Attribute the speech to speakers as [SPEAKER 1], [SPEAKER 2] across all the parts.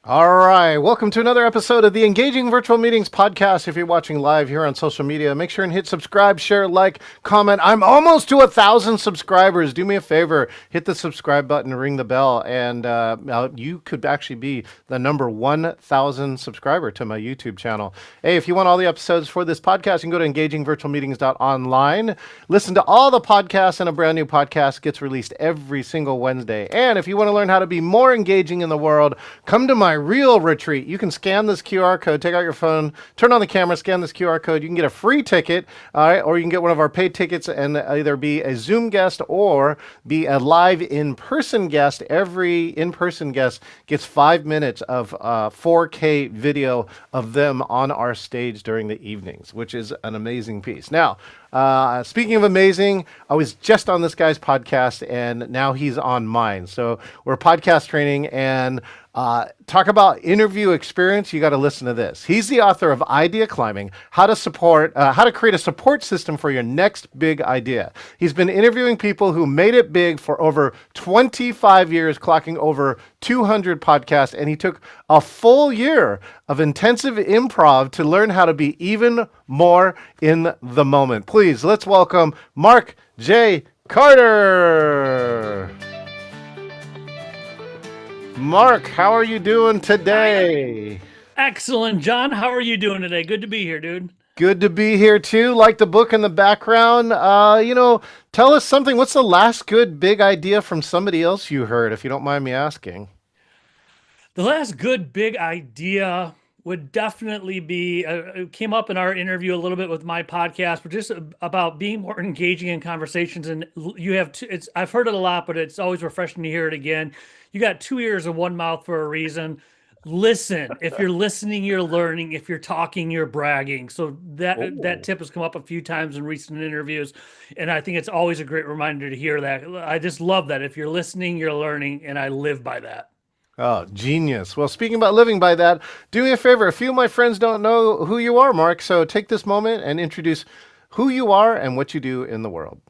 [SPEAKER 1] All right, welcome to another episode of the Engaging Virtual Meetings podcast. If you're watching live here on social media, make sure and hit subscribe, share, like, comment. I'm almost to 1,000 subscribers. Do me a favor, hit the subscribe button, ring the bell, and you could actually be the number 1,000 subscriber to my YouTube channel. Hey, if you want all the episodes for this podcast, you can go to engagingvirtualmeetings.online. Listen to all the podcasts, and a brand new podcast gets released every single Wednesday. And if you want to learn how to be more engaging in the world, come to my real retreat. You can scan this QR code, take out your phone, turn on the camera, scan this QR code. You can get a free ticket, all right, or you can get one of our paid tickets and either be a Zoom guest or be a live in-person guest. Every in-person guest gets 5 minutes of 4K video of them on our stage during the evenings, which is an amazing piece. Now, speaking of amazing, I was just on this guy's podcast and now he's on mine. So we're podcast training and talk about interview experience. You got to listen to this. He's the author of Idea Climbing, how to create a support system for your next big idea. He's been interviewing people who made it big for over 25 years, clocking over 200 podcasts, and he took a full year of intensive improv to learn how to be even more in the moment. Please, let's welcome Mark J. Carter. Mark, how are you doing today?
[SPEAKER 2] Excellent, John. How are you doing today? Good to be here, dude.
[SPEAKER 1] Good to be here too. Like the book in the background. Tell us something. What's the last good big idea from somebody else you heard, if you don't mind me asking?
[SPEAKER 2] The last good big idea would definitely be, it came up in our interview a little bit with my podcast, but just about being more engaging in conversations. And you have, I've heard it a lot, but it's always refreshing to hear it again. You got two ears and one mouth for a reason. Listen. If you're listening, you're learning. If you're talking, you're bragging. So that tip has come up a few times in recent interviews, and I think it's always a great reminder to hear that. I just love that. If you're listening, you're learning, and I live by that.
[SPEAKER 1] Oh, genius. Well, speaking about living by that, do me a favor. A few of my friends don't know who you are, Mark. So take this moment and introduce who you are and what you do in the world.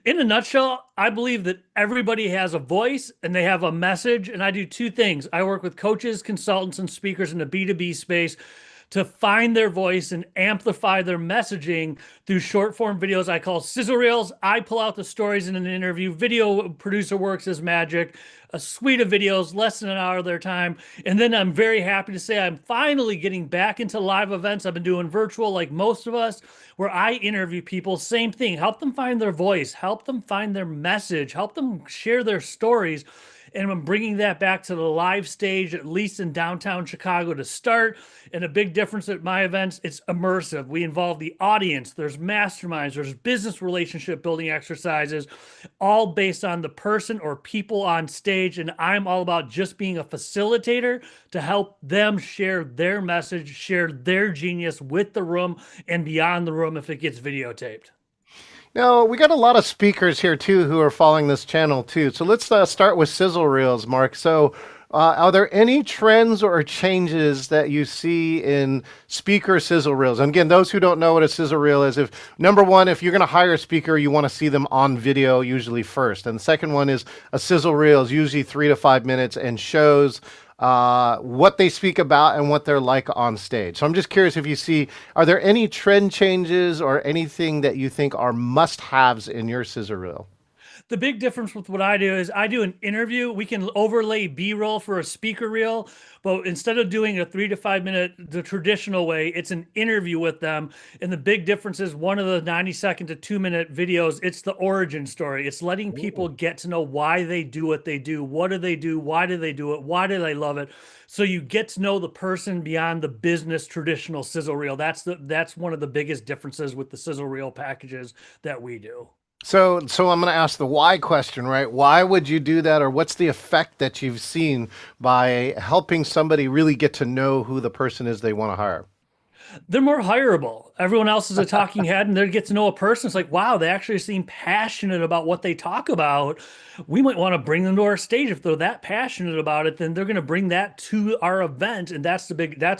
[SPEAKER 2] In a nutshell, I believe that everybody has a voice and they have a message. And I do two things. I work with coaches, consultants, and speakers in the B2B space to find their voice and amplify their messaging through short form videos I call sizzle reels. I pull out the stories in an interview. Video producer works as magic. A suite of videos, less than an hour of their time. And then I'm very happy to say I'm finally getting back into live events. I've been doing virtual like most of us, where I interview people. Same thing. Help them find their voice. Help them find their message. Help them share their stories. And I'm bringing that back to the live stage, at least in downtown Chicago to start. And a big difference at my events, it's immersive. We involve the audience. There's masterminds. There's business relationship building exercises, all based on the person or people on stage. And I'm all about just being a facilitator to help them share their message, share their genius with the room and beyond the room if it gets videotaped.
[SPEAKER 1] Now, we got a lot of speakers here too who are following this channel too. So let's start with sizzle reels, Mark. So are there any trends or changes that you see in speaker sizzle reels? And again, those who don't know what a sizzle reel is, if number one, if you're going to hire a speaker, you want to see them on video usually first. And the second one is a sizzle reel is usually 3 to 5 minutes and shows what they speak about and what they're like on stage. So I'm just curious if you see, are there any trend changes or anything that you think are must-haves in your scissor reel?
[SPEAKER 2] The big difference with what I do is I do an interview. We can overlay B-roll for a speaker reel, but instead of doing a 3 to 5 minute, the traditional way, it's an interview with them. And the big difference is one of the 90-second to 2-minute videos, it's the origin story. It's letting people get to know why they do what they do. What do they do? Why do they do it? Why do they love it? So you get to know the person beyond the business traditional sizzle reel. That's one of the biggest differences with the sizzle reel packages that we do.
[SPEAKER 1] So I'm going to ask the why question, right? Why would you do that, or what's the effect that you've seen by helping somebody really get to know who the person is they want to hire?
[SPEAKER 2] They're more hireable. Everyone else is a talking head, and they get to know a person. It's like, wow, they actually seem passionate about what they talk about. We might want to bring them to our stage. If they're that passionate about it, then they're going to bring that to our event. And that's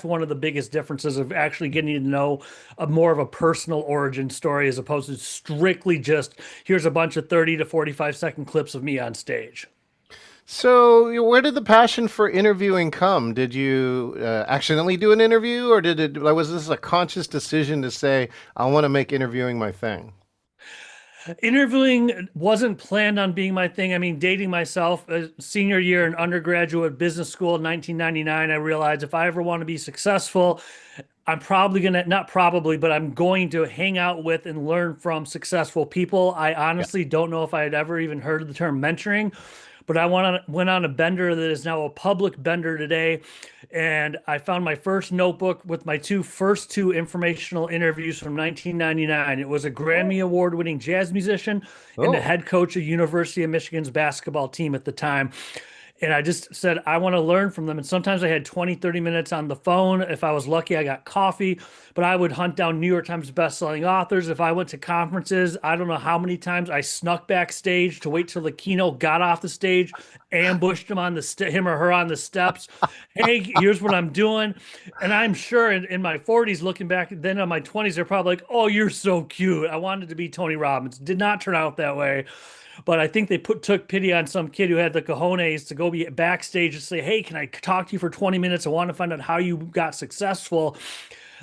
[SPEAKER 2] one of the biggest differences of actually getting to know a more of a personal origin story as opposed to strictly just here's a bunch of 30 to 45 second clips of me on stage.
[SPEAKER 1] So, where did the passion for interviewing come? Did you accidentally do an interview, or was this a conscious decision to say, I want to make interviewing my thing?
[SPEAKER 2] Interviewing wasn't planned on being my thing. I mean, dating myself, senior year in undergraduate business school in 1999, I realized if I ever want to be successful, I'm probably going to, not probably, but I'm going to hang out with and learn from successful people. I
[SPEAKER 1] Yeah.
[SPEAKER 2] honestly don't know if I had ever even heard of the term mentoring, but went on a bender that is now a public bender today. And I found my first notebook with my first two informational interviews from 1999. It was a Grammy Award winning jazz musician and the
[SPEAKER 1] Oh.
[SPEAKER 2] head coach of University of Michigan's basketball team at the time. And I just said, I want to learn from them. And sometimes I had 20, 30 minutes on the phone. If I was lucky, I got coffee, but I would hunt down New York Times bestselling authors. If I went to conferences, I don't know how many times I snuck backstage to wait till the keynote got off the stage, ambushed him on him or her on the steps. Hey, here's what I'm doing. And I'm sure in my 40s, looking back then on my 20s, they're probably like, oh, you're so cute. I wanted to be Tony Robbins. Did not turn out that way. But I think they took pity on some kid who had the cojones to go be backstage and say, "Hey, can I talk to you for 20 minutes? I want to find out how you got successful."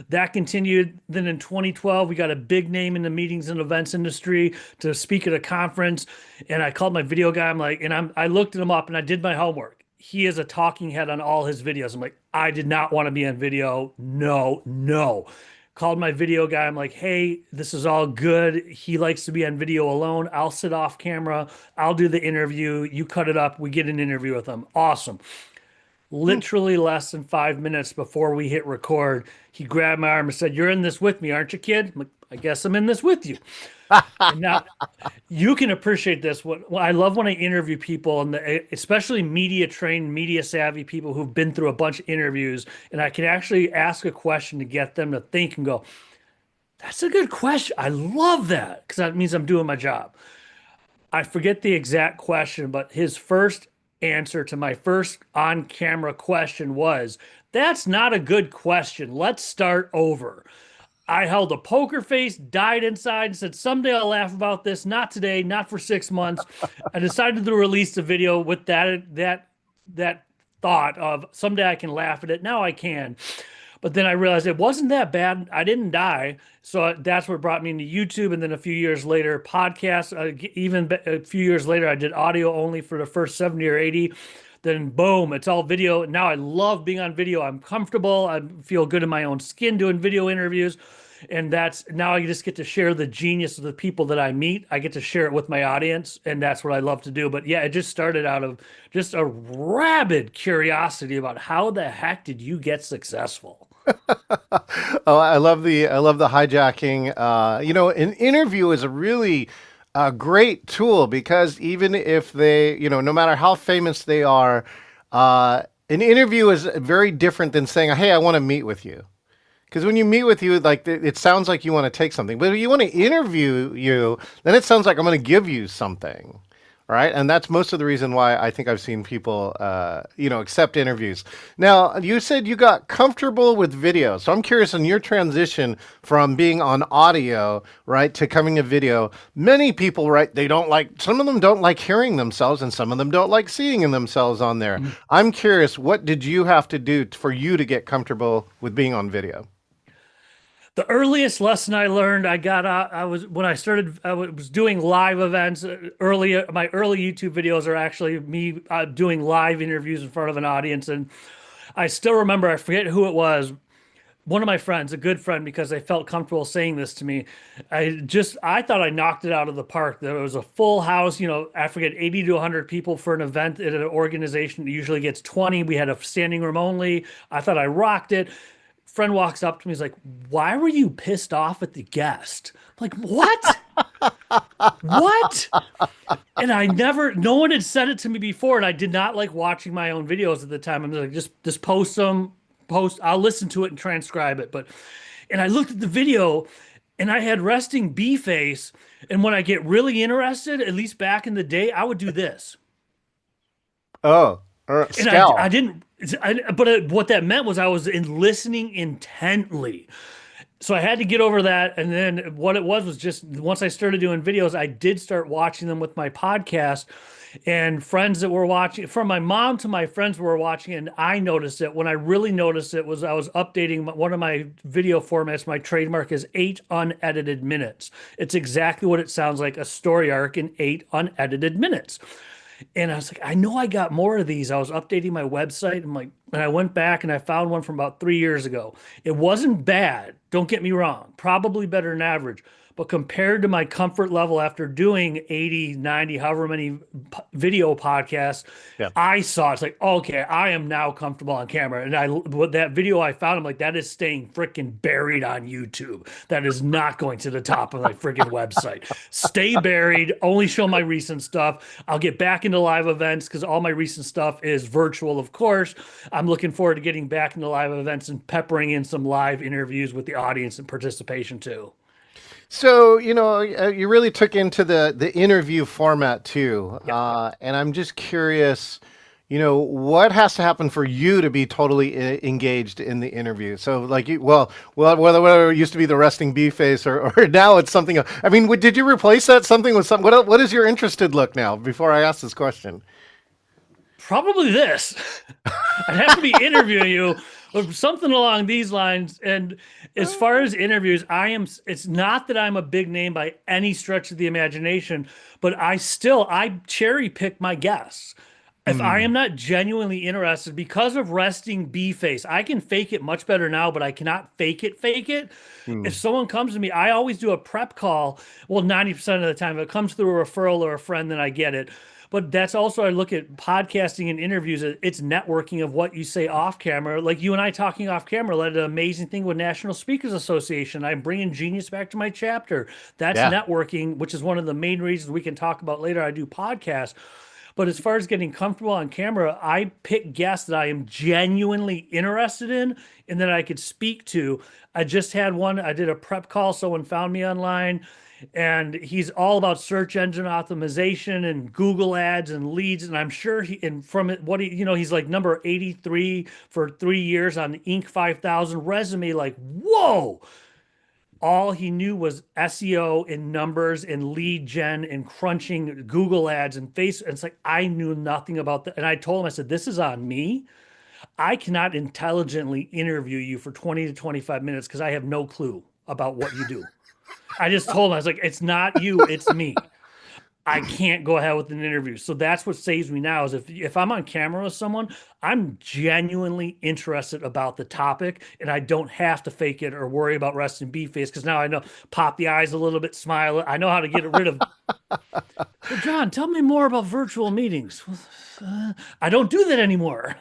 [SPEAKER 2] That continued. Then in 2012, we got a big name in the meetings and events industry to speak at a conference, and I called my video guy. I looked at him up and I did my homework. He is a talking head on all his videos. I'm like, I did not want to be on video. No, no. Called my video guy. I'm like, hey, this is all good. He likes to be on video alone. I'll sit off camera. I'll do the interview. You cut it up. We get an interview with him. Awesome. Literally less than 5 minutes before we hit record, he grabbed my arm and said, "You're in this with me, aren't you, kid?" I'm like, I guess I'm in this with you. And now you can appreciate this. What I love when I interview people, and especially media trained, media savvy people who've been through a bunch of interviews, and I can actually ask a question to get them to think and go, "That's a good question. I love that," because that means I'm doing my job. I forget the exact question, but his first answer to my first on camera question was, "That's not a good question. Let's start over." I held a poker face, died inside, and said, "Someday I'll laugh about this. Not today, not for 6 months." I decided to release the video with that thought of someday I can laugh at it. Now I can. But then I realized it wasn't that bad. I didn't die. So that's what brought me into YouTube. And then a few years later, podcasts. Even a few years later, I did audio only for the first 70 or 80. Then boom, it's all video. Now I love being on video. I'm comfortable. I feel good in my own skin doing video interviews. And that's now I just get to share the genius of the people that I meet. I get to share it with my audience. And that's what I love to do. But yeah, it just started out of just a rabid curiosity about how the heck did you get successful?
[SPEAKER 1] Oh, I love the hijacking. An interview is a really great tool because even if they, no matter how famous they are, an interview is very different than saying, "Hey, I want to meet with you." Because when you meet with you, like it sounds like you want to take something, but if you want to interview you, then it sounds like I'm going to give you something, right? And that's most of the reason why I think I've seen people, accept interviews. Now, you said you got comfortable with video, so I'm curious on your transition from being on audio, right, to coming to video. Many people, right, some of them don't like hearing themselves, and some of them don't like seeing themselves on there. I'm curious, what did you have to do for you to get comfortable with being on video?
[SPEAKER 2] The earliest lesson I learned, I got I was when I started, I was doing live events. Early, my early YouTube videos are actually me doing live interviews in front of an audience, and I still remember. I forget who it was. One of my friends, a good friend, because they felt comfortable saying this to me. I thought I knocked it out of the park. There was a full house, I forget, 80 to 100 people for an event at an organization that usually gets 20. We had a standing room only. I thought I rocked it. Friend walks up to me. He's like, "Why were you pissed off at the guest?" I'm like, "What? What?" And no one had said it to me before. And I did not like watching my own videos at the time. I'm like, just post them, I'll listen to it and transcribe it. And I looked at the video and I had resting B face. And when I get really interested, at least back in the day, I would do this.
[SPEAKER 1] Oh,
[SPEAKER 2] And I
[SPEAKER 1] scowl.
[SPEAKER 2] didn't, but what that meant was I was listening intently. So I had to get over that. And then what it was just once I started doing videos, I did start watching them with my podcast. And friends that were watching, from my mom to my friends were watching, and I noticed it. When I really noticed it was I was updating one of my video formats. My trademark is 8 unedited minutes. It's exactly what it sounds like, a story arc in 8 unedited minutes. And I was like, I know I got more of these. I was updating my website and like, and I went back and I found one from about 3 years ago. It wasn't bad. Don't get me wrong. Probably better than average. But compared to my comfort level after doing 80, 90, however many video podcasts,
[SPEAKER 1] Yeah.
[SPEAKER 2] I saw it's like, okay, I am now comfortable on camera. And I, with that video I found, I'm like, that is staying freaking buried on YouTube. That is not going to the top of my freaking website. Stay buried, only show my recent stuff. I'll get back into live events because all my recent stuff is virtual, of course. I'm looking forward to getting back into live events and peppering in some live interviews with the audience and participation too.
[SPEAKER 1] So, you really took into the interview format too.
[SPEAKER 2] Yep.
[SPEAKER 1] And I'm just curious, what has to happen for you to be totally engaged in the interview? So, like, whether it used to be the resting bee face or now it's something else. I mean, did you replace that something with something? What is your interested look now before I ask this question?
[SPEAKER 2] Probably this. I'd have to be interviewing you or something along these lines. And as far as interviews, it's not that I'm a big name by any stretch of the imagination, but I cherry pick my guests. If I am not genuinely interested because of resting bee face, I can fake it much better now, but I cannot fake it. If someone comes to me, I always do a prep call. Well, 90% of the time, if it comes through a referral or a friend, then I get it. But that's also, I look at podcasting and interviews, it's networking of what you say off camera. Like you and I talking off camera led to an amazing thing with National Speakers Association. I'm bringing genius back to my chapter. That's
[SPEAKER 1] Yeah.
[SPEAKER 2] networking, which is one of the main reasons we can talk about later. I do podcasts. But as far as getting comfortable on camera, I pick guests that I am genuinely interested in and that I could speak to. I just had one, I did a prep call. Someone found me online and he's all about search engine optimization and Google ads and leads. And I'm sure and from it, he's like number 83 for 3 years on the Inc. 5000 resume. Like, whoa. All he knew was SEO and numbers and lead gen and crunching Google ads and face. And it's like, I knew nothing about that. And I told him, I said, this is on me. I cannot intelligently interview you for 20 to 25 minutes because I have no clue about what you do. I just told him, I was like, it's not you, it's me. I can't go ahead with an interview. So that's what saves me now is if I'm on camera with someone, I'm genuinely interested about the topic and I don't have to fake it or worry about resting bee face because now I know pop the eyes a little bit, smile. I know how to get rid of. Well, John, tell me more about virtual meetings. I don't do that anymore.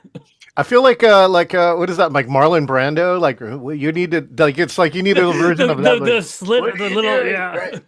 [SPEAKER 1] I feel like what is that? Like Marlon Brando? Like you need to it's like you need a version of that.
[SPEAKER 2] The
[SPEAKER 1] Like,
[SPEAKER 2] slit,
[SPEAKER 1] "What are
[SPEAKER 2] the
[SPEAKER 1] you
[SPEAKER 2] little,
[SPEAKER 1] doing?"
[SPEAKER 2] yeah.
[SPEAKER 1] Right.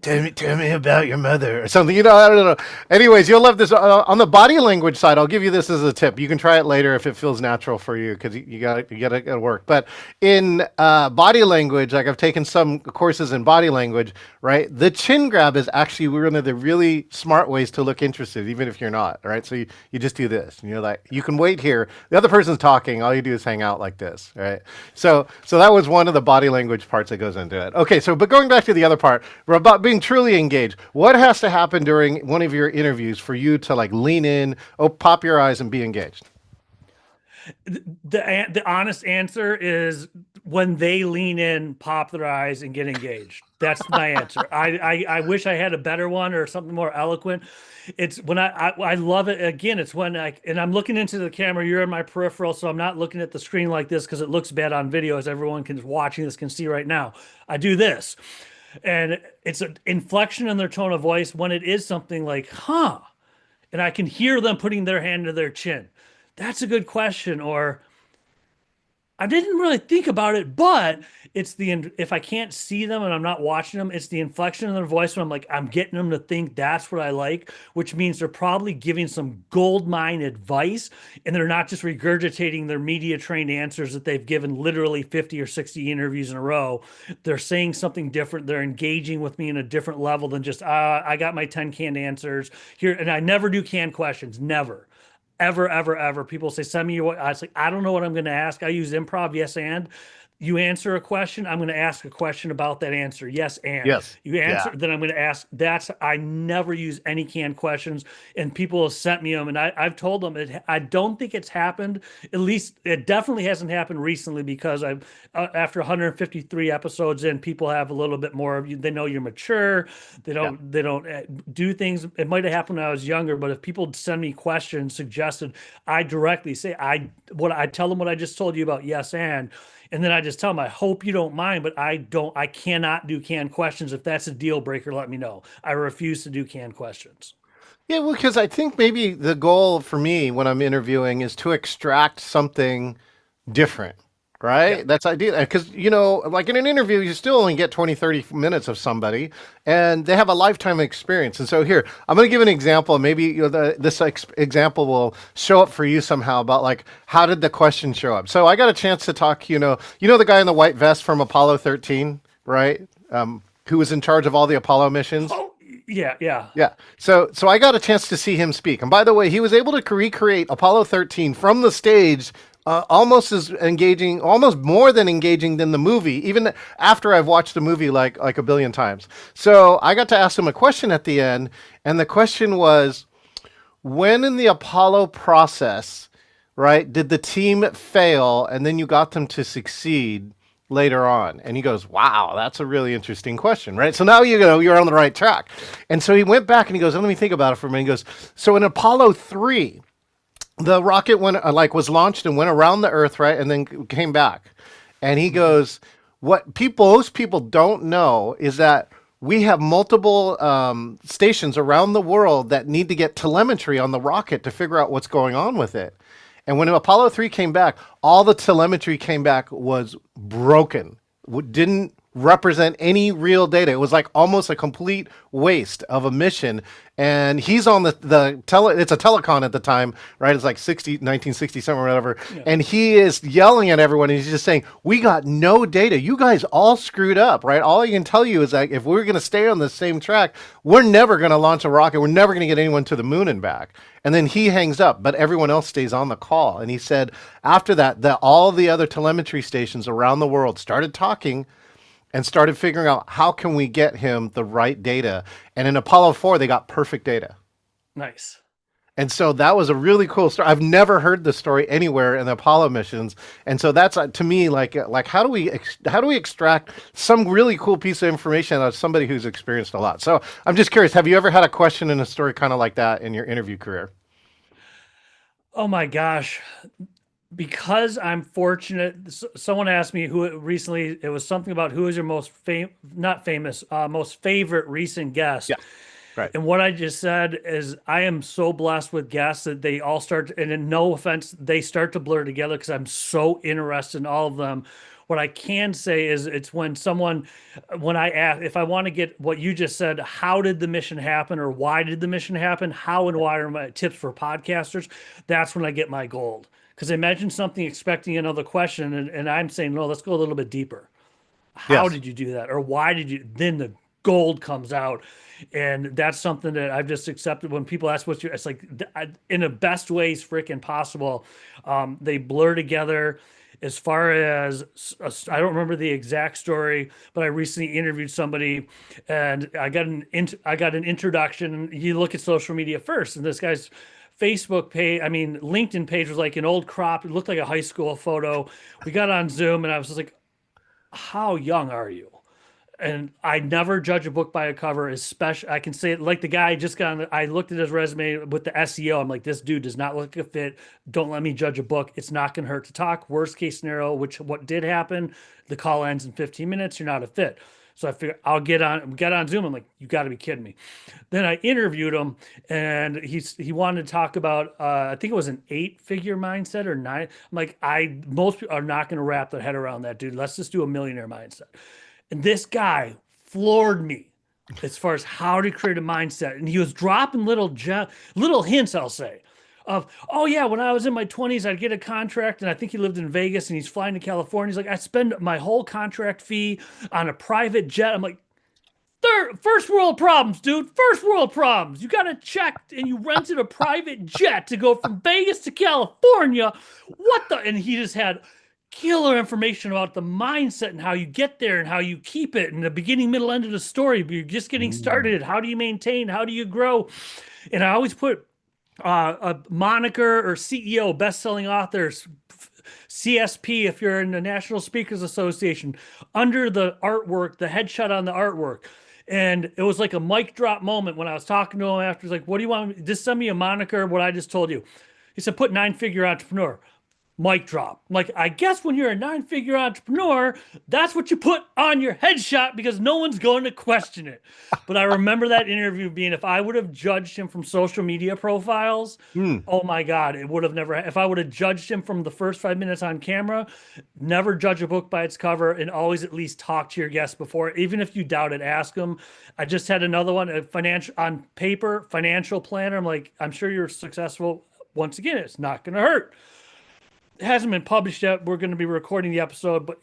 [SPEAKER 1] Tell me about your mother or something. I don't know. Anyways, you'll love this. On the body language side, I'll give you this as a tip. You can try it later if it feels natural for you because you got to work. But in body language, like I've taken some courses in body language, right? The chin grab is actually one of the really smart ways to look interested, even if you're not, right? So you just do this, and you're like, you can wait here. The other person's talking. All you do is hang out like this, right? So that was one of the body language parts that goes into it. Okay, but going back to the other part, we're about being truly engaged. What has to happen during one of your interviews for you to like lean in, pop your eyes, and be engaged?
[SPEAKER 2] The honest answer is when they lean in, pop their eyes, and get engaged. That's my answer. I wish I had a better one or something more eloquent. It's when I love it. Again, it's when I'm looking into the camera. You're in my peripheral, so I'm not looking at the screen like this because it looks bad on video, as everyone can watching this can see right now. I do this, and it's an inflection in their tone of voice when it is something like, huh, and I can hear them putting their hand to their chin. That's a good question. Or I didn't really think about it, but it's if I can't see them and I'm not watching them, it's the inflection in their voice when I'm like, I'm getting them to think that's what I like, which means they're probably giving some gold mine advice and they're not just regurgitating their media trained answers that they've given literally 50 or 60 interviews in a row. They're saying something different. They're engaging with me in a different level than just, I got my 10 canned answers here. And I never do canned questions, never. Ever. People say, send me your, I was like, I don't know what I'm going to ask. I use improv, yes, and you answer a question, I'm going to ask a question about that answer. Yes, and
[SPEAKER 1] Yes.
[SPEAKER 2] you answer,
[SPEAKER 1] Yeah.
[SPEAKER 2] then I'm going to ask. I never use any canned questions, and people have sent me them, and I've told them I don't think it's happened. At least it definitely hasn't happened recently because I've after 153 episodes in, people have a little bit more of you. They know you're mature.
[SPEAKER 1] Yeah.
[SPEAKER 2] They don't do things. It might have happened when I was younger, but if people send me questions suggested, I directly say I tell them what I just told you about. Yes, and then I just tell them, I hope you don't mind, but I cannot do canned questions. If that's a deal breaker, let me know. I refuse to do canned questions.
[SPEAKER 1] Yeah, well, because I think maybe the goal for me when I'm interviewing is to extract something different,
[SPEAKER 2] Yeah.
[SPEAKER 1] right? That's ideal. Because, like in an interview, you still only get 20, 30 minutes of somebody and they have a lifetime experience. And so here, I'm going to give an example. Maybe example will show up for you somehow about like, how did the question show up? So I got a chance to talk, the guy in the white vest from Apollo 13, right? Who was in charge of all the Apollo missions.
[SPEAKER 2] Oh, yeah, yeah.
[SPEAKER 1] Yeah. So I got a chance to see him speak. And by the way, he was able to recreate Apollo 13 from the stage almost as engaging, almost more than engaging than the movie, even after I've watched the movie like a billion times. So I got to ask him a question at the end, and the question was, when in the Apollo process, right, did the team fail and then you got them to succeed later on? And he goes, wow, that's a really interesting question, right? So now you're on the right track. And so he went back and he goes, let me think about it for a minute. He goes, so in Apollo 3, the rocket went was launched and went around the Earth, right, and then came back. And he goes, what most people don't know is that we have multiple stations around the world that need to get telemetry on the rocket to figure out what's going on with it. And when Apollo 3 came back, all the telemetry came back was broken. Didn't represent any real data. It was like almost a complete waste of a mission. And he's on it's a telecon at the time, right? It's like 1960 something or whatever. Yeah. And he is yelling at everyone. And he's just saying, we got no data. You guys all screwed up, right? All I can tell you is that if we're going to stay on the same track, we're never going to launch a rocket. We're never going to get anyone to the moon and back. And then he hangs up, but everyone else stays on the call. And he said after that all the other telemetry stations around the world started talking and started figuring out how can we get him the right data. And in Apollo 4, they got perfect data.
[SPEAKER 2] Nice.
[SPEAKER 1] And so that was a really cool story. I've never heard this story anywhere in the Apollo missions. And so that's to me like how do we extract some really cool piece of information out of somebody who's experienced a lot? So I'm just curious, have you ever had a question in a story kind of like that in your interview career?
[SPEAKER 2] Oh my gosh. Because I'm fortunate, someone asked me who recently, it was something about who is your most most favorite recent guest.
[SPEAKER 1] Yeah. Right.
[SPEAKER 2] And what I just said is I am so blessed with guests that they all start, and in no offense, they start to blur together because I'm so interested in all of them. What I can say is it's when I ask, if I want to get what you just said, how did the mission happen or why did the mission happen? How and why are my tips for podcasters? That's when I get my gold. Because I mentioned something expecting another question, and I'm saying, no, let's go a little bit deeper. How did you do that? Or why did you? Then the gold comes out. And that's something that I've just accepted when people ask what's your, it's like in the best ways freaking possible. They blur together. As far as I don't remember the exact story, but I recently interviewed somebody, and I got an introduction. You look at social media first, and this guy's Facebook page, LinkedIn page was like an old crop. It looked like a high school photo. We got on Zoom, and I was just like, "How young are you?" And I never judge a book by a cover, especially I can say it like the guy just got on. I looked at his resume with the SEO. I'm like, this dude does not look like a fit. Don't let me judge a book. It's not going to hurt to talk. Worst case scenario, what did happen? The call ends in 15 minutes. You're not a fit. So I figured I'll get on Zoom. I'm like, you got to be kidding me. Then I interviewed him, and he wanted to talk about I think it was an 8-figure mindset or 9. I'm like, most people are not going to wrap their head around that, dude. Let's just do a millionaire mindset. And this guy floored me as far as how to create a mindset. And he was dropping little hints, I'll say, of, oh yeah, when I was in my 20s, I'd get a contract, and I think he lived in Vegas, and he's flying to California. He's like, I spend my whole contract fee on a private jet. I'm like, first world problems, dude. First world problems. You got to check, and you rented a private jet to go from Vegas to California. What the? And he just had killer information about the mindset and how you get there and how you keep it and the beginning, middle, end of the story. But you're just getting
[SPEAKER 1] Mm.
[SPEAKER 2] started. How do you maintain? How do you grow? And I always put a moniker or CEO, best-selling authors, CSP if you're in the National Speakers Association, under the artwork, the headshot on the artwork. And it was like a mic drop moment when I was talking to him after. He's like, "What do you want? Just send me a moniker, what I just told you." He said, "Put nine-figure entrepreneur." Mic drop. Like, I guess when you're a nine-figure entrepreneur, that's what you put on your headshot because no one's going to question it. But I remember that interview being, if I would have judged him from social media profiles,
[SPEAKER 1] Mm.
[SPEAKER 2] oh my God, it would have never, if I would have judged him from the first 5 minutes on camera, never judge a book by its cover and always at least talk to your guests before. Even if you doubt it, ask them. I just had another one, a financial on paper, financial planner. I'm like, I'm sure you're successful. Once again, it's not going to hurt. It hasn't been published yet. We're going to be recording the episode, but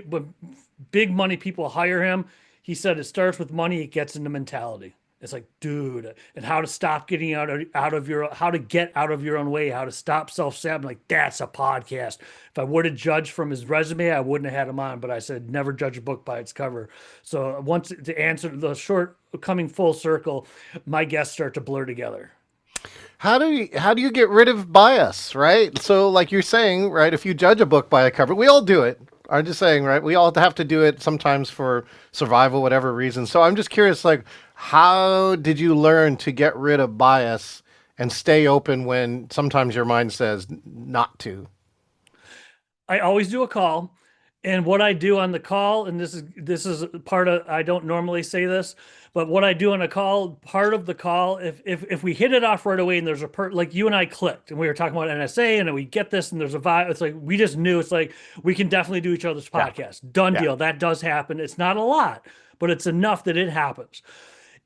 [SPEAKER 2] when big money people hire him, he said it starts with money, it gets into mentality. It's like, dude, and how to stop getting out of your, how to get out of your own way, how to stop self-sabotaging. Like, that's a podcast. If I would have judged from his resume, I wouldn't have had him on, but I said, never judge a book by its cover. So once to answer the short, coming full circle, my guests start to blur together.
[SPEAKER 1] How do you get rid of bias, right? So like you're saying, right, if you judge a book by a cover, we all do it. I'm just saying, right? We all have to do it sometimes for survival, whatever reason. So I'm just curious, like, how did you learn to get rid of bias and stay open when sometimes your mind says not to?
[SPEAKER 2] I always do a call. And what I do on the call, and this is part of, I don't normally say this, but what I do on a call, part of the call, if we hit it off right away and there's like you and I clicked and we were talking about NSA and then we get this and there's a vibe, it's like we just knew, it's like we can definitely do each other's
[SPEAKER 1] Yeah.
[SPEAKER 2] podcast. Done
[SPEAKER 1] Yeah.
[SPEAKER 2] deal. That does happen. It's not a lot, but it's enough that it happens.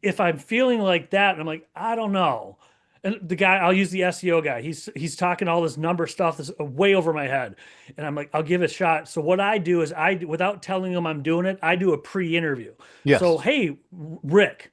[SPEAKER 2] If I'm feeling like that, and I'm like, I don't know. And the guy, I'll use the SEO guy. He's talking all this number stuff that's way over my head, and I'm like, I'll give it a shot. So what I do is without telling him I'm doing it, I do a pre-interview. So
[SPEAKER 1] Yes.
[SPEAKER 2] hey, Rick,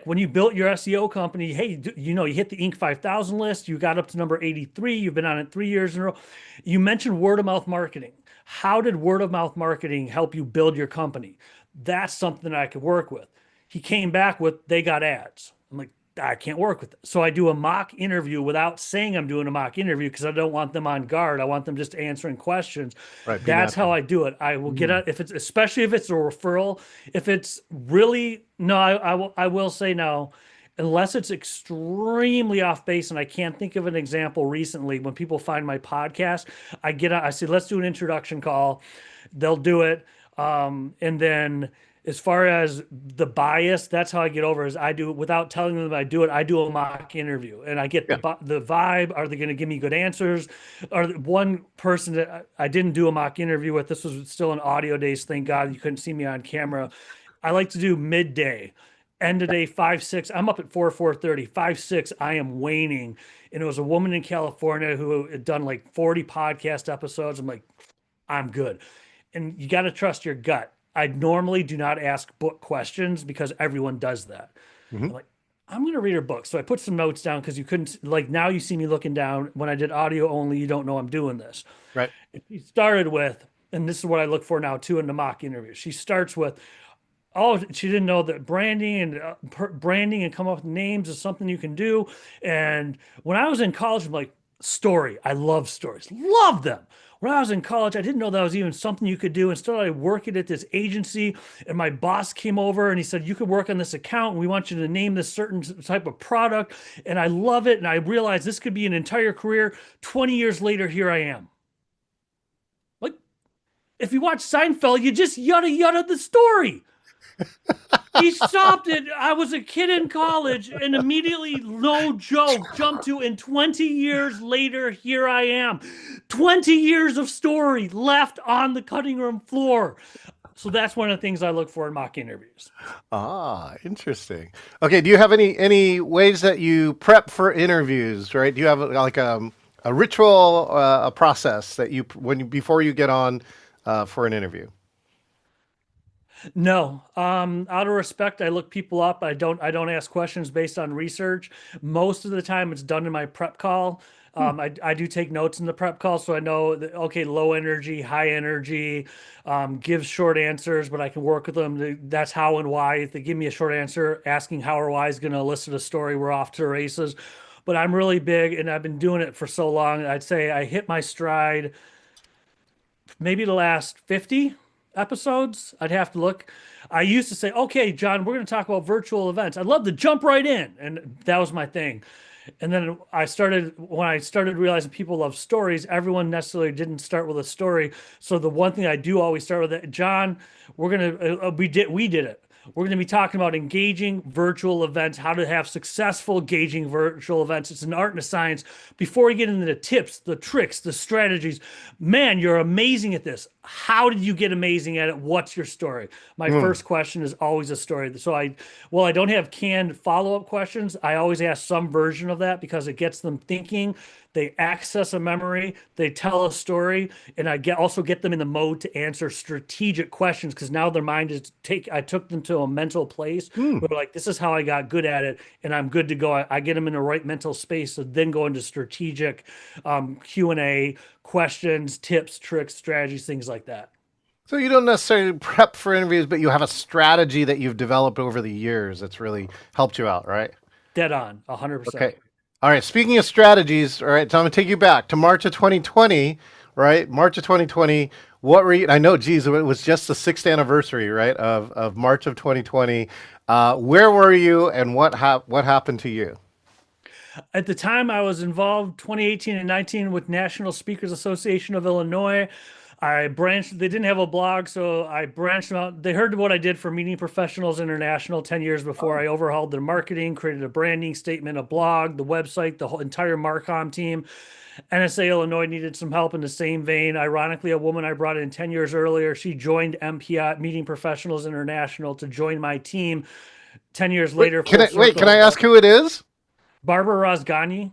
[SPEAKER 2] when you built your SEO company, hey, you hit the Inc. 5000 list, you got up to number 83, you've been on it 3 years in a row. You mentioned word of mouth marketing. How did word of mouth marketing help you build your company? That's something I could work with. He came back with, they got ads. I'm like, I can't work with it. So I do a mock interview without saying I'm doing a mock interview because I don't want them on guard. I want them just answering questions.
[SPEAKER 1] Right. Be
[SPEAKER 2] That's how
[SPEAKER 1] natural.
[SPEAKER 2] I do it. I will get
[SPEAKER 1] Mm.
[SPEAKER 2] out if it's, especially if it's a referral. If it's really no, I will say no, unless it's extremely off base. And I can't think of an example recently when people find my podcast. I say, let's do an introduction call. They'll do it. And then as far as the bias, that's how I get over is I do it without telling them I do it. I do a mock interview and I get
[SPEAKER 1] Yeah.
[SPEAKER 2] the vibe. Are they going to give me good answers? Or one person that I didn't do a mock interview with, this was still an audio days. Thank God you couldn't see me on camera. I like to do midday, end of day 5, 6. I'm up at 4:30, 5, 6. I am waning. And it was a woman in California who had done like 40 podcast episodes. I'm like, I'm good. And you got to trust your gut. I normally do not ask book questions because everyone does that.
[SPEAKER 1] Hmm.
[SPEAKER 2] I'm like, I'm going to read her book. So I put some notes down because you couldn't, like, now you see me looking down. When I did audio only, you don't know I'm doing this.
[SPEAKER 1] Right.
[SPEAKER 2] She started with, and this is what I look for now too in the mock interview. She starts with, oh, she didn't know that branding and come up with names is something you can do. And when I was in college, I'm like, story. I love stories, love them. When I was in college, I didn't know that was even something you could do. Instead, I working at this agency, and my boss came over and he said, "You could work on this account, and we want you to name this certain type of product." And I love it, and I realized this could be an entire career. 20 years later, here I am. Like, if you watch Seinfeld, you just yada yada the story. He stopped it. I was a kid in college and immediately, no joke, jumped to, and 20 years later, here I am. 20 years of story left on the cutting room floor. So that's one of the things I look for in mock interviews.
[SPEAKER 1] Ah, interesting. Okay, do you have any ways that you prep for interviews, right? Do you have like a ritual, a process that you before you get on for an interview?
[SPEAKER 2] No, out of respect, I look people up. I don't ask questions based on research. Most of the time, it's done in my prep call.
[SPEAKER 1] Hmm.
[SPEAKER 2] I do take notes in the prep call, so I know that, okay, low energy, high energy, gives short answers, but I can work with them. That's how and why. If they give me a short answer, asking how or why is going to elicit a story, we're off to the races. But I'm really big, and I've been doing it for so long. I'd say I hit my stride maybe the last 50 episodes. I'd have to look. I used to say, okay, John, we're going to talk about virtual events. I'd love to jump right in. And that was my thing. And then when I started realizing people love stories, everyone necessarily didn't start with a story. So the one thing I do always start with it, John, we did it. We're going to be talking about engaging virtual events, how to have successful engaging virtual events. It's an art and a science. Before we get into the tips, the tricks, the strategies, man, you're amazing at this. How did you get amazing at it? What's your story? My
[SPEAKER 1] Hmm.
[SPEAKER 2] first question is always a story. So I don't have canned follow-up questions. I always ask some version of that because it gets them thinking. They access a memory, they tell a story, and also get them in the mode to answer strategic questions because now their mind is I took them to a mental place
[SPEAKER 1] Hmm.
[SPEAKER 2] where like this is how I got good at it and I'm good to go. I get them in the right mental space to then go into strategic Q&A questions, tips, tricks, strategies, things like that.
[SPEAKER 1] So you don't necessarily prep for interviews, but you have a strategy that you've developed over the years that's really helped you out, right?
[SPEAKER 2] Dead on, 100%.
[SPEAKER 1] Okay. All right. Speaking of strategies, all right, so I'm gonna take you back to March of 2020, right? March of 2020. What were you? I know, geez, it was just the sixth anniversary, right, of March of 2020. Where were you, and what happened to you?
[SPEAKER 2] At the time, I was involved 2018 and 19 with National Speakers Association of Illinois. I branched, they didn't have a blog, so I branched out. They heard what I did for Meeting Professionals International 10 years before.
[SPEAKER 1] Oh.
[SPEAKER 2] I overhauled their marketing, created a branding statement, a blog, the website, the whole entire Marcom team. NSA Illinois needed some help in the same vein. Ironically, a woman I brought in 10 years earlier, she joined MPI, Meeting Professionals International, to join my team. 10 years later, full
[SPEAKER 1] Wait? Can I
[SPEAKER 2] circle.
[SPEAKER 1] ask who it is?
[SPEAKER 2] Barbara Rosgani.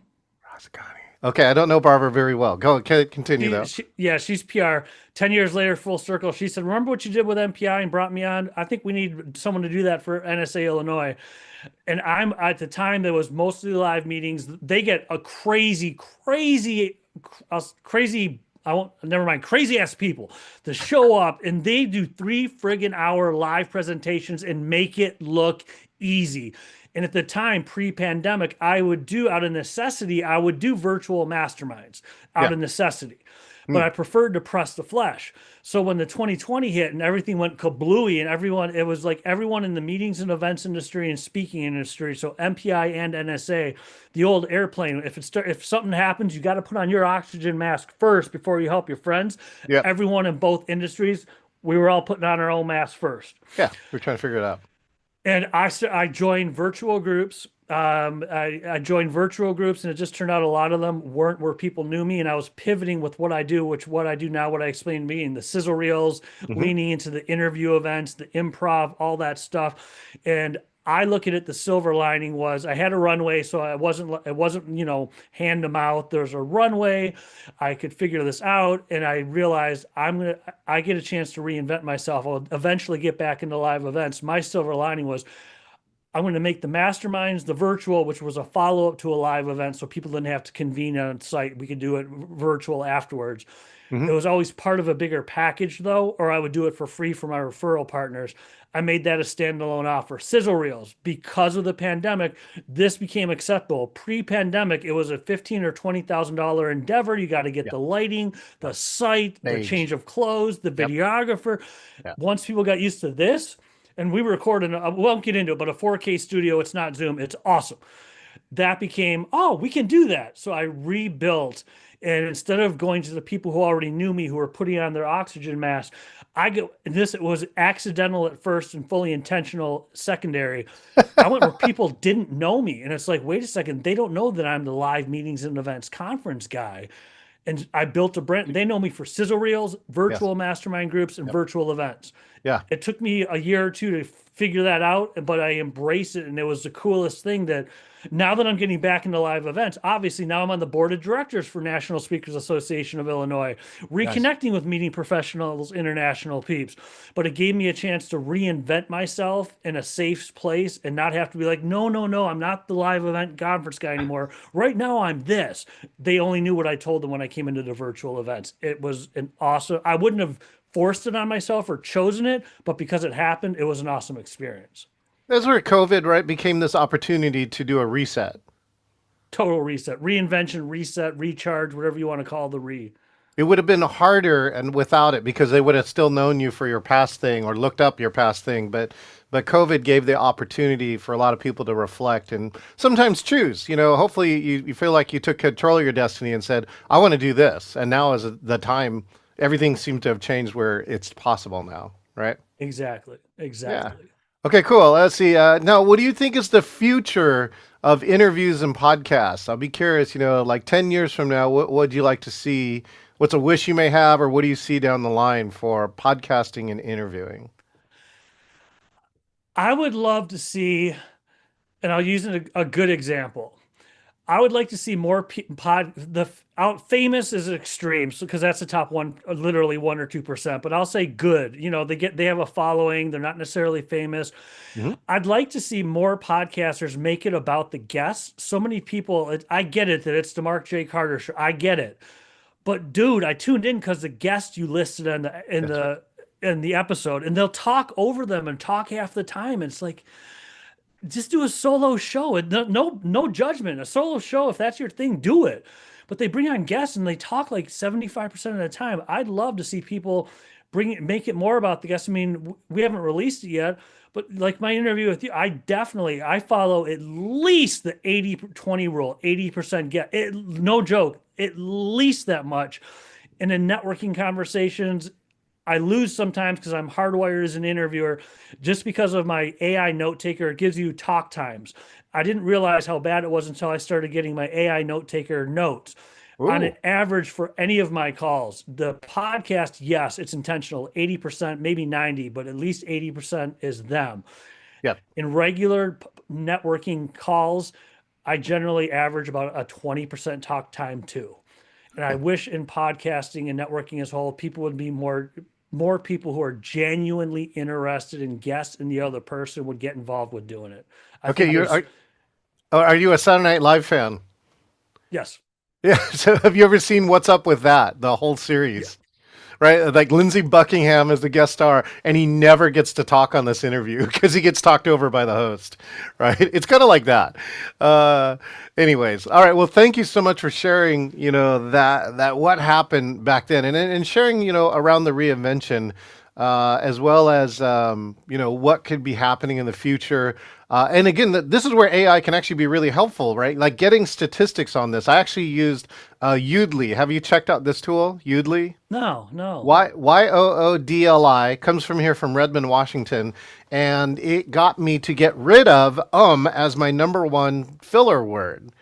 [SPEAKER 1] Rascani. Okay, I don't know Barbara very well. Go, continue though.
[SPEAKER 2] Yeah, she's PR. 10 years later, full circle. She said, remember what you did with MPI and brought me on? I think we need someone to do that for NSA Illinois. And I'm at the time there was mostly live meetings. They get a crazy, I won't, never mind, crazy ass people to show up and they do 3 friggin' hour live presentations and make it look easy. And at the time, pre-pandemic, I would do out of necessity, I would do virtual masterminds out
[SPEAKER 1] Yeah.
[SPEAKER 2] of necessity. But
[SPEAKER 1] Hmm.
[SPEAKER 2] I preferred to press the flesh. So when the 2020 hit and everything went kablooey and it was like everyone in the meetings and events industry and speaking industry, so MPI and NSA, the old airplane, if something happens, you got to put on your oxygen mask first before you help your friends.
[SPEAKER 1] Yeah.
[SPEAKER 2] Everyone in both industries, we were all putting on our own masks first.
[SPEAKER 1] Yeah. We're trying to figure it out.
[SPEAKER 2] And I joined virtual groups. I joined virtual groups, and it just turned out a lot of them weren't where people knew me. And I was pivoting with what I do, which what I do now, what I explained to me, and the sizzle reels,
[SPEAKER 1] Hmm.
[SPEAKER 2] leaning into the interview events, the improv, all that stuff. And I look at it, the silver lining was I had a runway, so it wasn't, hand to mouth. There's a runway. I could figure this out. And I realized I get a chance to reinvent myself. I'll eventually get back into live events. My silver lining was I'm going to make the masterminds the virtual, which was a follow up to a live event. So people didn't have to convene on site. We could do it virtual afterwards.
[SPEAKER 1] Hmm.
[SPEAKER 2] It was always part of a bigger package, though, or I would do it for free for my referral partners. I made that a standalone offer. Sizzle reels, because of the pandemic, this became acceptable. Pre-pandemic, it was a $15,000 or $20,000 endeavor. You got to get
[SPEAKER 1] Yeah.
[SPEAKER 2] the lighting, the site, the
[SPEAKER 1] Age.
[SPEAKER 2] change of clothes, the
[SPEAKER 1] Yep.
[SPEAKER 2] videographer.
[SPEAKER 1] Yeah.
[SPEAKER 2] Once people got used to this, and we recorded, we won't get into it, but a 4K studio. It's not Zoom. It's awesome. That became, oh, we can do that. So I rebuilt. And instead of going to the people who already knew me, who were putting on their oxygen mask, it was accidental at first and fully intentional secondary. I went where people didn't know me. And it's like, wait a second, they don't know that I'm the live meetings and events conference guy. And I built a brand. They know me for sizzle reels,
[SPEAKER 1] Yes.
[SPEAKER 2] virtual mastermind groups, and
[SPEAKER 1] Yep.
[SPEAKER 2] virtual events.
[SPEAKER 1] Yeah.
[SPEAKER 2] It took me a year or two to figure that out, but I embrace it. And it was the coolest thing that now that I'm getting back into live events, obviously now I'm on the board of directors for National Speakers Association of Illinois,
[SPEAKER 1] Nice.
[SPEAKER 2] reconnecting with meeting professionals, international peeps. But it gave me a chance to reinvent myself in a safe place and not have to be like, no, no, no, I'm not the live event conference guy anymore. Right now I'm this. They only knew what I told them when I came into the virtual events. It was an awesome, I wouldn't have forced it on myself or chosen it, but because it happened, it was an awesome experience.
[SPEAKER 1] That's where COVID, right, became this opportunity to do a reset.
[SPEAKER 2] Total reset, reinvention, reset, recharge, whatever you want to call the re.
[SPEAKER 1] It would have been harder and without it because they would have still known you for your past thing or looked up your past thing. But COVID gave the opportunity for a lot of people to reflect and sometimes choose. You know, hopefully you feel like you took control of your destiny and said, I want to do this. And now is the time, everything seemed to have changed where it's possible now, right?
[SPEAKER 2] Exactly.
[SPEAKER 1] Yeah.
[SPEAKER 2] Exactly.
[SPEAKER 1] Okay, cool. Let's see. Now, what do you think is the future of interviews and podcasts? I'll be curious, you know, like 10 years from now, what would you like to see? What's a wish you may have, or what do you see down the line for podcasting and interviewing?
[SPEAKER 2] I would love to see, and I'll use a good example. I would like to see more the out famous is extreme, so because that's the top one, literally 1 or 2%. But I'll say good. You know, they have a following. They're not necessarily famous.
[SPEAKER 1] Hmm.
[SPEAKER 2] I'd like to see more podcasters make it about the guests. So many people. I get it that it's the Mark J. Carter show. I get it, but dude, I tuned in because the guest you listed in the
[SPEAKER 1] That's right.
[SPEAKER 2] episode, and they'll talk over them and talk half the time. It's like just do a solo show and no judgment. A solo show, if that's your thing, do it. But they bring on guests and they talk like 75% of the time. I'd love to see people make it more about the guests. I mean, we haven't released it yet, but like my interview with you, I follow at least the 80-20 rule, 80% get it, no joke, at least that much. And in networking conversations, I lose sometimes because I'm hardwired as an interviewer. Just because of my AI note taker, it gives you talk times. I didn't realize how bad it was until I started getting my AI note taker notes. On an
[SPEAKER 1] Ooh,
[SPEAKER 2] average for any of my calls, the podcast, yes, it's intentional, 80%, maybe 90, but at least 80% is them.
[SPEAKER 1] yeah.
[SPEAKER 2] In regular networking calls, I generally average about a 20% talk time too. And I wish in podcasting and networking as a whole, people would be more people who are genuinely interested in guests and the other person would get involved with doing it. I
[SPEAKER 1] Okay,
[SPEAKER 2] think there's
[SPEAKER 1] are you a Saturday Night Live fan?
[SPEAKER 2] yes.
[SPEAKER 1] Yeah. So have you ever seen What's Up with That, the whole
[SPEAKER 2] Yeah.
[SPEAKER 1] series? Right? Like Lindsey Buckingham is the guest star, and he never gets to talk on this interview because he gets talked over by the host. Right? It's kind of like that. Uh, anyways, all right. Well, thank you so much for sharing. You know that what happened back then, and sharing around the reinvention. As well as what could be happening in the future. And again, this is where AI can actually be really helpful, right? Like getting statistics on this. I actually used Udly. Have you checked out this tool, Udly?
[SPEAKER 2] No, no.
[SPEAKER 1] Yoodli comes from here from Redmond, Washington, and it got me to get rid of as my number one filler word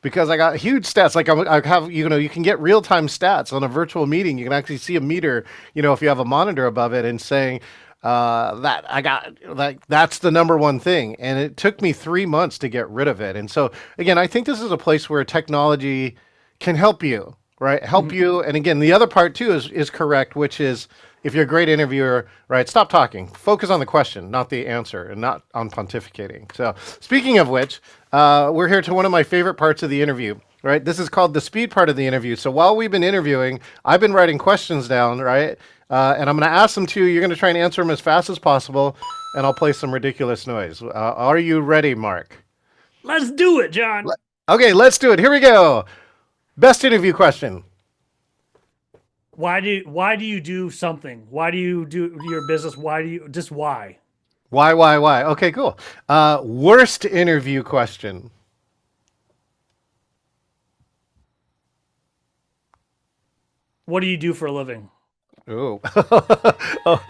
[SPEAKER 1] because I got huge stats. Like I have, you can get real time stats on a virtual meeting. You can actually see a meter, if you have a monitor above it, and saying that I got like that's the number one thing. And it took me 3 months to get rid of it. And so again, I think this is a place where technology can help you, right? Help
[SPEAKER 2] Mhm.
[SPEAKER 1] you. And again, the other part too is correct, which is if you're a great interviewer, right? Stop talking. Focus on the question, not the answer, and not on pontificating. So, speaking of which, we're here to one of my favorite parts of the interview, right? This is called the speed part of the interview. So, while we've been interviewing, I've been writing questions down, right? And I'm going to ask them to you. You're going to try and answer them as fast as possible, and I'll play some ridiculous noise. Are you ready, Mark?
[SPEAKER 2] Let's do it, John.
[SPEAKER 1] Okay, let's do it. Here we go. Best interview question.
[SPEAKER 2] Why do you do something? Why do you do your business? Why do you just why?
[SPEAKER 1] Why? Okay, cool. Worst interview question.
[SPEAKER 2] What do you do for a living?
[SPEAKER 1] Ooh. Oh,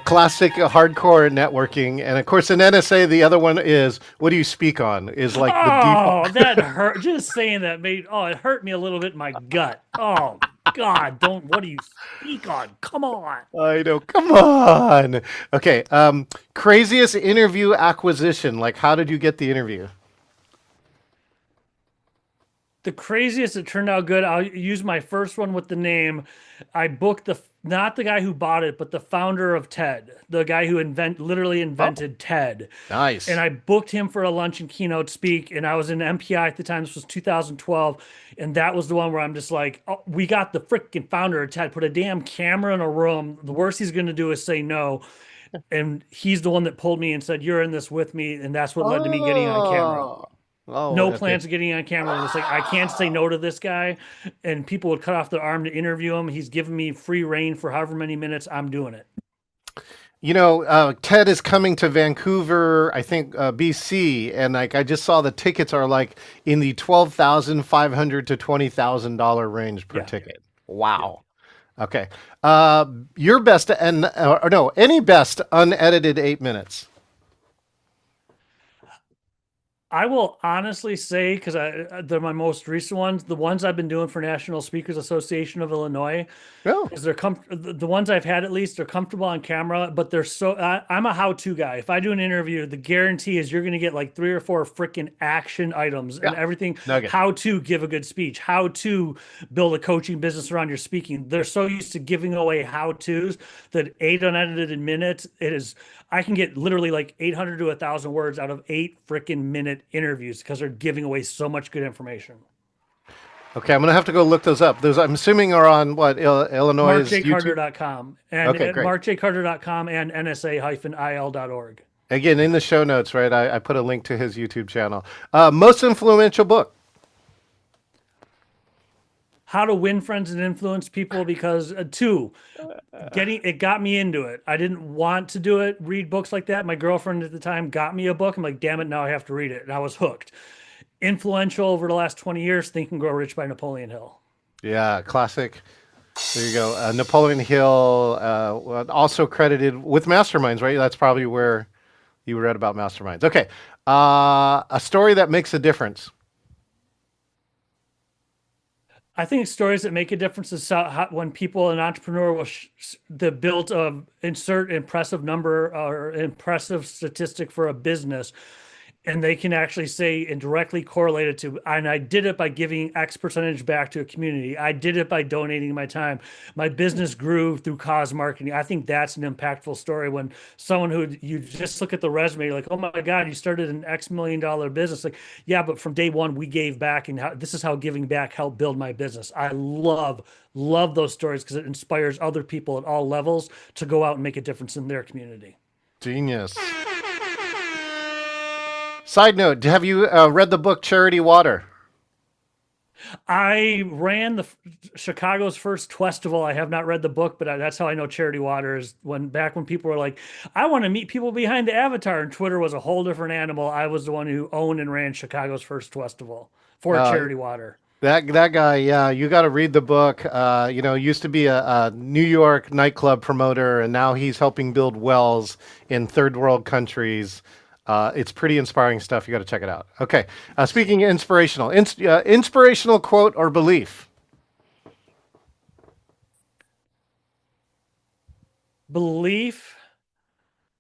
[SPEAKER 1] classic hardcore networking. And of course, in NSA, the other one is what do you speak on? Is like the default.
[SPEAKER 2] Oh, that hurt. Just saying that it hurt me a little bit in my gut. Oh, God, don't. What do you speak on? Come on.
[SPEAKER 1] I know. Come on. Okay. Craziest interview acquisition. Like, how did you get the interview?
[SPEAKER 2] The craziest, it turned out good. I'll use my first one with the name. I booked not the guy who bought it, but the founder of TED, the guy who literally
[SPEAKER 1] Oh,
[SPEAKER 2] invented TED. And
[SPEAKER 1] nice.
[SPEAKER 2] I booked him for a lunch and keynote speak. And I was in MPI at the time. This was 2012. And that was the one where I'm just like, oh, we got the freaking founder of TED. Put a damn camera in a room. The worst he's going to do is say no. And he's the one that pulled me and said, "You're in this with me." And that's what led to me getting on camera.
[SPEAKER 1] Oh. Oh,
[SPEAKER 2] No
[SPEAKER 1] okay.
[SPEAKER 2] plans of getting on camera. And it's like, I can't say no to this guy. And people would cut off their arm to interview him. He's giving me free reign for however many minutes. I'm doing it.
[SPEAKER 1] TED is coming to Vancouver, I think, BC, and like I just saw the tickets are like in the $12,500 to $20,000 range per
[SPEAKER 2] Yeah.
[SPEAKER 1] ticket.
[SPEAKER 2] Yeah.
[SPEAKER 1] Wow. Okay. Your best and or no, any best unedited 8 minutes.
[SPEAKER 2] I will honestly say, because they're my most recent ones, the ones I've been doing for National Speakers Association of Illinois,
[SPEAKER 1] Oh,
[SPEAKER 2] because the ones I've had at least, they're comfortable on camera, but they're I'm a how-to guy. If I do an interview, the guarantee is you're going to get like 3 or 4 freaking action items
[SPEAKER 1] yeah.
[SPEAKER 2] and everything.
[SPEAKER 1] Nugget.
[SPEAKER 2] How to give a good speech, how to build a coaching business around your speaking. They're so used to giving away how-tos that 8 unedited minutes, I can get literally like 800 to 1,000 words out of 8 freaking minute interviews because they're giving away so much good information.
[SPEAKER 1] Okay, I'm gonna have to go look those up. Those I'm assuming are on what Illinois YouTube.
[SPEAKER 2] MarkJCarter.com and
[SPEAKER 1] Okay, great.
[SPEAKER 2] MarkJCarter.com and NSA-il.org.
[SPEAKER 1] Again, in the show notes, right? I put a link to his YouTube channel. Most influential book.
[SPEAKER 2] How to win friends and influence people, because it got me into it. I didn't want to do it, read books like that. My girlfriend at the time got me a book. I'm like, damn it, now I have to read it. And I was hooked. Influential over the last 20 years, Think and Grow Rich by Napoleon Hill.
[SPEAKER 1] Yeah, classic. There you go. Napoleon Hill, also credited with Masterminds, right? That's probably where you read about Masterminds. Okay. A story that makes a difference.
[SPEAKER 2] I think stories that make a difference is when an entrepreneur will build insert impressive number or impressive statistic for a business, and they can actually say and directly correlate it to, and I did it by giving X percentage back to a community. I did it by donating my time. My business grew through cause marketing. I think that's an impactful story when someone who you just look at the resume, you're like, oh my God, you started an X million-dollar business. Like, yeah, but from day one, we gave back, and this is how giving back helped build my business. I love those stories because it inspires other people at all levels to go out and make a difference in their community.
[SPEAKER 1] Genius. Side note, have you read the book Charity Water?
[SPEAKER 2] I ran Chicago's first festival. I have not read the book, but that's how I know Charity Water is. Back when people were like, I want to meet people behind the avatar, and Twitter was a whole different animal. I was the one who owned and ran Chicago's first festival for Charity Water.
[SPEAKER 1] That guy, yeah, you got to read the book. Used to be a New York nightclub promoter, and now he's helping build wells in third world countries. It's pretty inspiring stuff. You got to check it out. Okay. Speaking of inspirational, inspirational quote or belief.
[SPEAKER 2] Belief.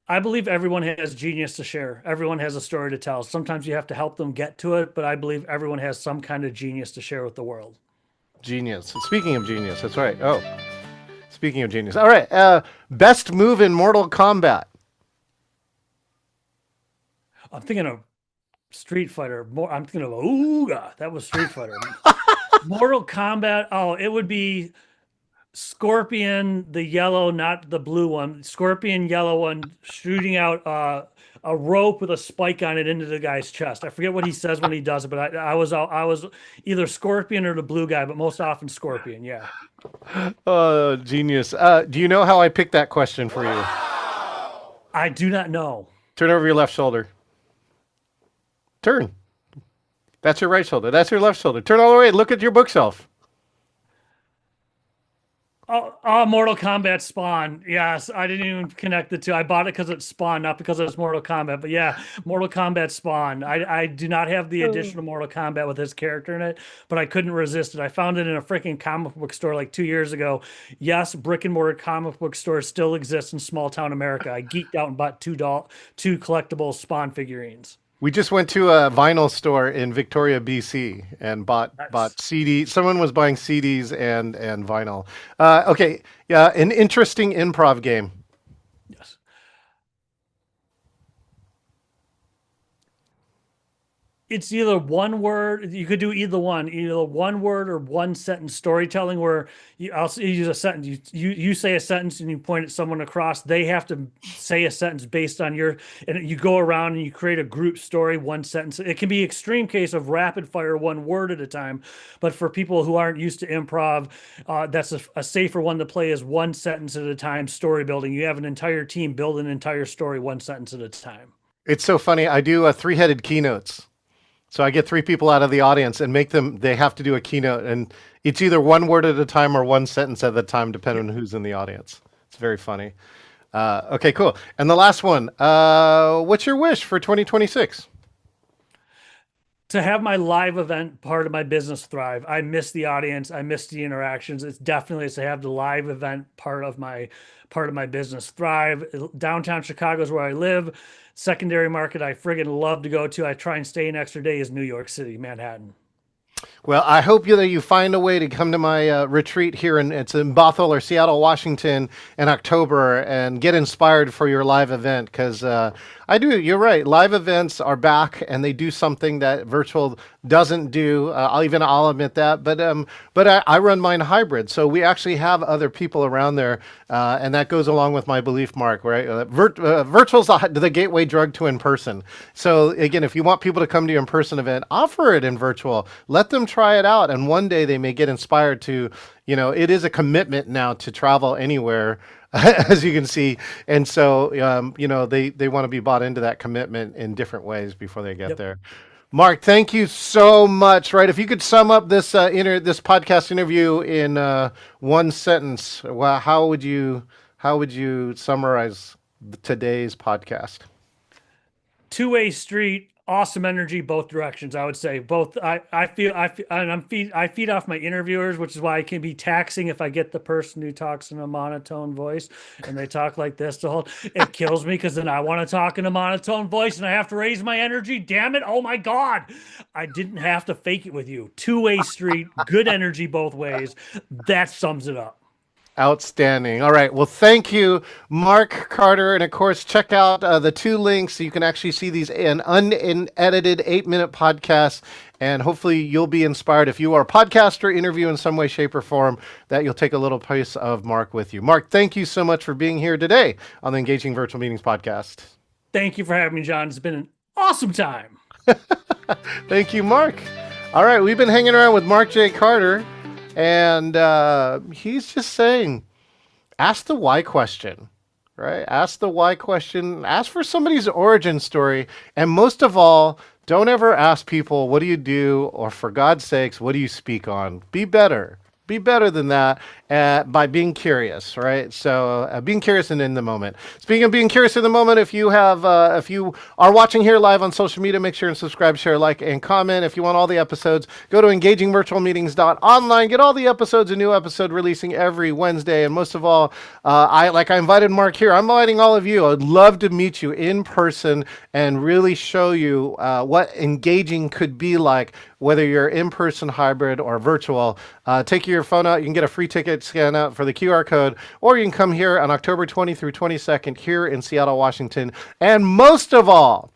[SPEAKER 2] I believe everyone has genius to share. Everyone has a story to tell. Sometimes you have to help them get to it, but I believe everyone has some kind of genius to share with the world.
[SPEAKER 1] Genius. Speaking of genius, that's right. Oh, speaking of genius. All right. Best move in Mortal Kombat.
[SPEAKER 2] I'm thinking of Street Fighter. I'm thinking of Ooga. That was Street Fighter. Mortal Kombat. Oh, it would be Scorpion, the yellow, not the blue one. Scorpion, yellow one, shooting out a rope with a spike on it into the guy's chest. I forget what he says when he does it, but I was either Scorpion or the blue guy, but most often Scorpion. Yeah.
[SPEAKER 1] Oh, genius. Do you know how I picked that question for you?
[SPEAKER 2] I do not know.
[SPEAKER 1] Turn over your left shoulder. Turn. That's your right shoulder. That's your left shoulder. Turn all the way. Look at your bookshelf.
[SPEAKER 2] Mortal Kombat Spawn. Yes, I didn't even connect the two. I bought it because it's Spawn, not because it's Mortal Kombat. But yeah, Mortal Kombat Spawn. I do not have the additional Mortal Kombat with his character in it, but I couldn't resist it. I found it in a freaking comic book store like 2 years ago. Yes, brick and mortar comic book stores still exist in small town America. I geeked out and bought two collectible Spawn figurines.
[SPEAKER 1] We just went to a vinyl store in Victoria, BC, and bought
[SPEAKER 2] That's
[SPEAKER 1] CD. Someone was buying CDs and vinyl. Okay, yeah, an interesting improv game.
[SPEAKER 2] yes. It's either one word. You could do either one word or one sentence storytelling. Where I'll use a sentence. You say a sentence and you point at someone across. They have to say a sentence based on your, and you go around and you create a group story. One sentence. It can be extreme case of rapid fire, one word at a time. But for people who aren't used to improv, that's a safer one to play is one sentence at a time. Story building. You have an entire team build an entire story one sentence at a time.
[SPEAKER 1] It's so funny. I do three-headed keynotes. So I get three people out of the audience and they have to do a keynote, and it's either one word at a time or one sentence at a time, depending on who's in the audience. It's very funny. Okay, cool. And the last one, what's your wish for 2026?
[SPEAKER 2] To have my live event part of my business thrive. I miss the audience. I miss the interactions. It's definitely to have the live event part of my business thrive. Downtown Chicago is where I live. Secondary market I friggin' love to go to. I try and stay an extra day is New York City, Manhattan.
[SPEAKER 1] Well, I hope that you find a way to come to my retreat here, it's in Bothell or Seattle, Washington, in October, and get inspired for your live event. Because I do, you're right. Live events are back, and they do something that virtual doesn't do. I'll admit that. But I run mine hybrid, so we actually have other people around there, and that goes along with my belief, Mark. Right? Virtual's the gateway drug to in person. So again, if you want people to come to your in person event, offer it in virtual. Let them try it out, and one day they may get inspired to. It is a commitment now to travel anywhere. As you can see, and so they want to be bought into that commitment in different ways before they get there. Mark, thank you so much. Right, if you could sum up this this podcast interview in one sentence, well, how would you summarize today's podcast?
[SPEAKER 2] Two-way street, awesome energy both directions. I would say both. I feel and I feed off my interviewers, which is why it can be taxing if I get the person who talks in a monotone voice and they talk like this the whole. It kills me because then I want to talk in a monotone voice and I have to raise my energy. Damn it! Oh my God, I didn't have to fake it with you. Two-way street, good energy both ways. That sums it up.
[SPEAKER 1] Outstanding. All right. Well, thank you, Mark Carter. And of course, check out the two links so you can actually see these in unedited 8-minute podcasts. And hopefully you'll be inspired if you are a podcaster, interview in some way, shape, or form, that you'll take a little piece of Mark with you. Mark, thank you so much for being here today on the Engaging Virtual Meetings podcast.
[SPEAKER 2] Thank you for having me, John. It's been an awesome time.
[SPEAKER 1] Thank you, Mark. All right. We've been hanging around with Mark J. Carter. And he's just saying, ask the why question, right? Ask the why question. Ask for somebody's origin story. And most of all, don't ever ask people, what do you do? Or for God's sakes, what do you speak on? Be better. Be better than that by being curious, right? So being curious and in the moment. Speaking of being curious in the moment, if you are watching here live on social media, make sure and subscribe, share, like, and comment. If you want all the episodes, go to engagingvirtualmeetings.online. Get all the episodes, a new episode releasing every Wednesday. And most of all, I invited Mark here. I'm inviting all of you. I'd love to meet you in person and really show you what engaging could be like, whether you're in-person, hybrid, or virtual. Take your phone out. You can get a free ticket, scan out for the QR code, or you can come here on October 20 through 22nd here in Seattle, Washington. And most of all,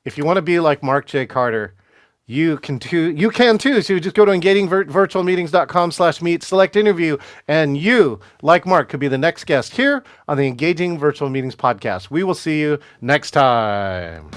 [SPEAKER 1] if you want to be like Mark J. Carter, you can too. So you just go to engagingvirtualmeetings.com/meet, select interview, and you, like Mark, could be the next guest here on the Engaging Virtual Meetings podcast. We will see you next time.